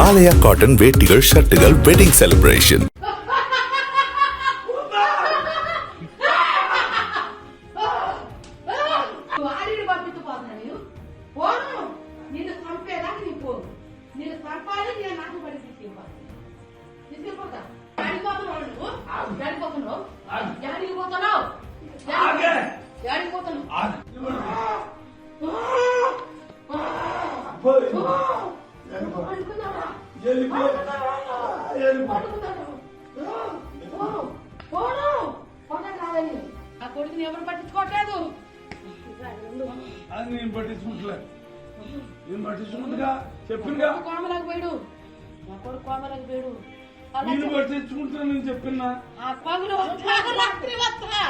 Balayage cotton വേട്ടികൾ ഷർട്ടുകൾ wedding celebration. కొడుకుని ఎవరు పట్టించుకోవట్లేదు. అది నేను పట్టించుకుంటలే. నేను పట్టించుకుంటుగా చెప్పిందిగా. కోమలకు పోయాడు, నా కొడుకు కోమలకు పోయాడు. నేను పట్టించుకుంటా నేను చెప్పినా. ఆ పగులు రాత్రి వస్తా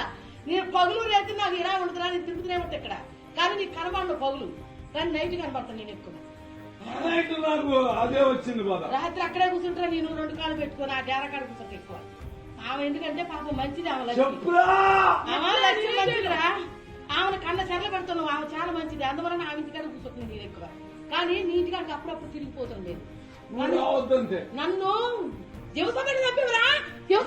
నేను పగులు రేతి నాకు ఇలా ఉంటుందా నేను తిరుగుతూనే ఉంటా ఇక్కడ. కానీ నీకు కనబడను పగులు, కానీ నైట్ కనబడతాను నేను ఎక్కువ. నాకు అదే వచ్చింది బాధ. రాత్రి అక్కడే కూర్చుంటా నేను, 2 కాళ్ళు పెట్టుకుని ఆ డేరా కాడ కూర్చుంటా ఎక్కువ. ఆమె ఎందుకంటే పాపం మంచిది, ఆమె లక్ష్మి మంచిదిరా. ఆమెను కన్న చెరలు పెడుతున్నావు, ఆమె చాలా మంచిది. అందువల్ల ఆమె ఇంటికాడ కూర్చుంటుంది నేను ఎక్కువ. కానీ నీ ఇంటికాడికి అప్పుడప్పుడు తిరిగిపోతుంది నేను. నన్ను జీవసభని చంపివరా, నీకు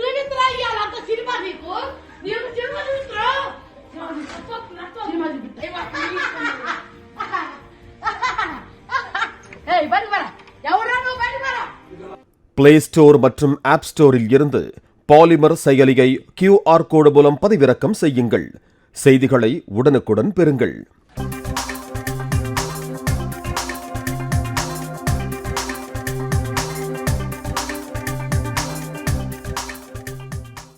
చూపిస్తురా ఇయ్యాలంత సినిమా, నీకు నీకు సినిమా చూపిస్తురా. பிளே ஸ்டோர் மற்றும் ஆப் ஸ்டோரில் இருந்து பாலிமர் செயலியை QR கோடு மூலம் பதிவிறக்கம் செய்யுங்கள். செய்திகளை உடனுக்குடன் பெறுங்கள்.